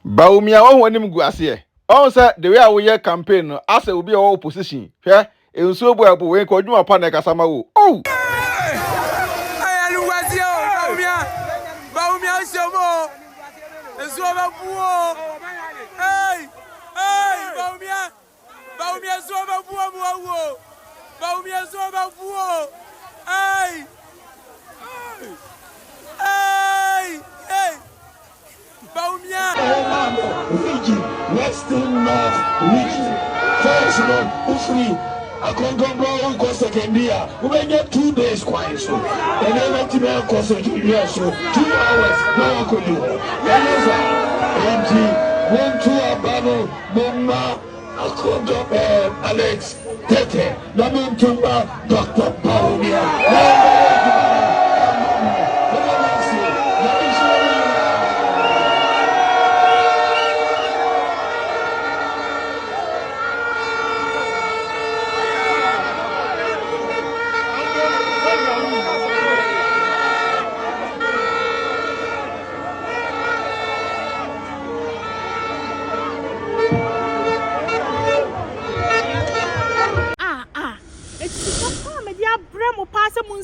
Bawumia one animguase. Also, the way we year campaign, as will be our opposition. Here, it so well, but we could do a panic as oh! Bawumia Shomo. Zoma Buo. Hey! Hey! Bawumia Zoma Buo. Bawumia Zoma Buo. Hey! Hey! Hey! Bawumia. Region, Western North Region. First one, Ufri. I can't go wrong because second year. We may get 2 days quiet so. And then let me go second year so. 2 hours. No one could do. Empty. 1, 2 abano. Mama. I can't go Alex. Tete. Namuntumba. Dr. Bawumia.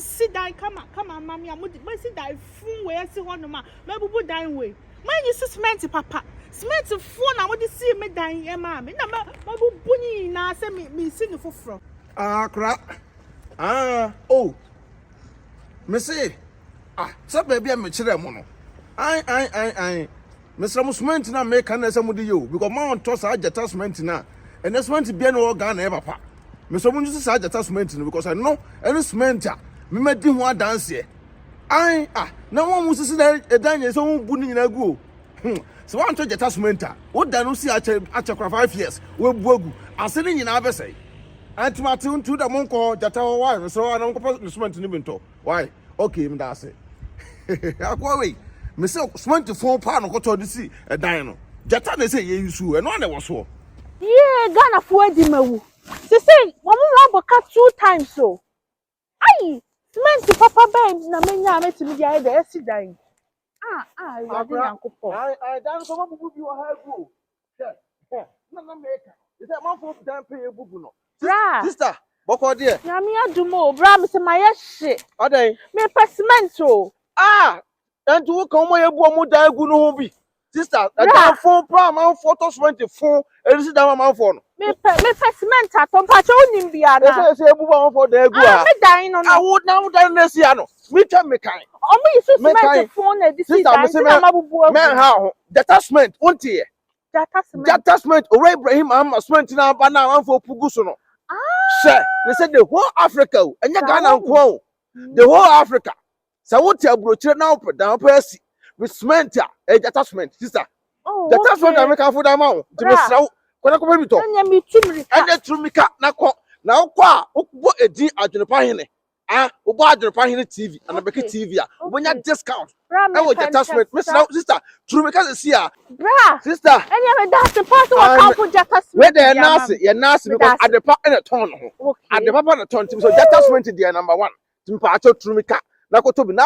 Sit down, come on, mammy. I'm sit down, phone where I see one of my maybe dying way. Mine is cement, papa. Cement phone, I want to see me dying, mammy. No, my bunny now send me sing for from. Crap. Oh. Missy. So baby, I'm a children. I. Mr. Musment now make an assembly you because my own toss I just cement now. And that's when to be an organ ever. Mr. Mungus I just cement because I know any cementer. Me met him one dance here. No one was there a dance so bunny in a go. So one to get cementer. What done see at 5 years? We'll bogu. I'm sitting in Abbasay. Aunt Martin to the monk or Jatawa wife, so I don't propose the cement in the why? Okay, that's it. I go away. Mr. Cement to 4 pound of to see a dino. Jatan say you sue and one was so. Yeah, Ghana for Dimu. They say, one more cut 2 times so. Aye. Cement to Papa Bames, na menya met me the other dying. I done some of you have go. No, make is that one for damn pay a bubuno. Sister, Boko dear. Yamia do more, Bram, my shit. Are they? Me pessimento. And to come where you boom diagonal be. Sister, that 4 pound photos 24, and this is that man for. Me pessimenta, Tompacho Nimbia. I say, move for the I'm dying on. I would now done this piano. Me tell me kind. Only so cement phone this is man how the attachment won't here. The attachment Eei Bawumia cement now banana for Pugusono. Sir, they said the whole Africa and you Ghana quo. The whole Africa. So what you broach now put down Percy with cement attachment, sister. The attachment I make for the amount to be so. When I come to and the Trumika now qua what a D at the Pahine. About the Pahine TV and a Becky TV. When you discount, I will attachment, Miss Sister, Trumika is here. Sister, and you have the part of attachment. Where they are nasty, you're nasty because at the part in a ton. At the papa ton, so attachment is the number 1. Timpacho Trumika. Now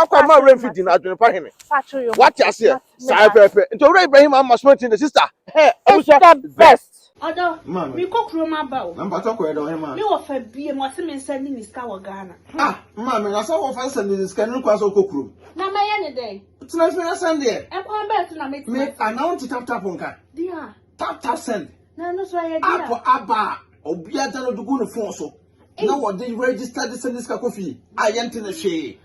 come my refugee in Adrian. What you say? Cyber into Eei Bawumia cement in the sister. Hey, it's the best. Odo, me cook room about. I'm not talking about him. Me offer be a Mossim sending his cow Ghana. Mamma, I saw offense and this can request a cook room. Now, my any day. It's not fair Sunday. I'm going back to make me announce tap on car. Dear, tap send. No, no, so I Abba, or be a ton of the good for so. Now, what they registered this and this coffee. I enter the shade.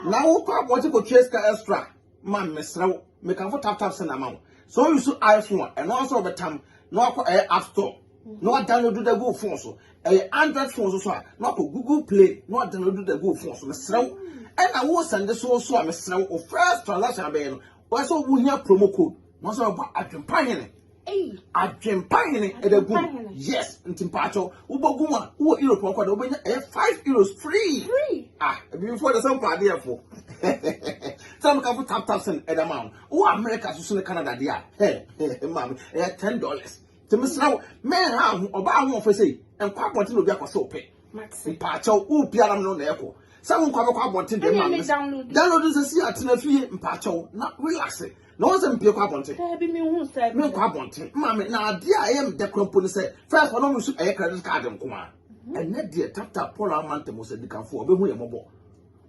Now, what you could chase extra. Man, Miss Row, make a tap send amount. So you should iPhone and also over time. No App Store. No download the Google phone so. Android phone so. No Google Play. No download the Google phone so. Mister, and I will send the so Mister or first transaction be no. Why so we hear promo code. No so about adwempanye. Adwempanye e the good. Yes, ntimpacho. Uboguma, wo Europe kwa do benya €5 free. Before the some party for. Some can tap send at amount. Oh, America to Canada there. Hey, ma'am, $10. To Miss Now, man, how about one for say, and quite wanting to be a so pay. Maxi Pacho, who Piaram no echo. Someone quite wanting to download this. See at Pacho, not relaxing. na won se mpie kwa bonte Bi me hu say me kwa bonte mama na ade a yem de krompo ni say first one no so e credit card nko a ene de tap Paul amante mo se dikanfo obehu ye mobo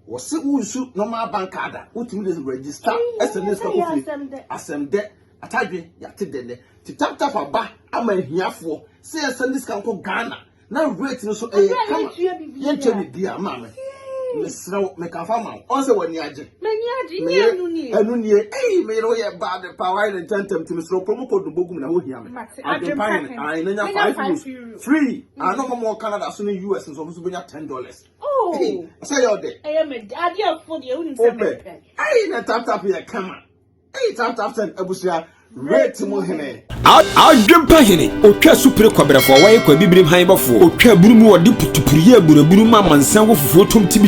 wo se unsu normal bank card utimi de register SMS ka kofi asem de atadwe ya te de ti tap aba ama hiafo se SMS ka nko Ghana na rate no so kama ye twa bia mama Mesro me ka fama on se wani age ni anu ni me ro ye bad power and tentem to mesro promo code bogum na ho hia me adem pine I nanya 5 euros free I no more Canada so in US so so benya $10 oh say your day me ade for the uni say me na tap here come tap send abusia rate mo hene adwempa hene otwa supre kwabrafo waye kwa bibrim han bafo otwa burumu wode putupuriye buraburu ma mansan wo fufuo tom tibi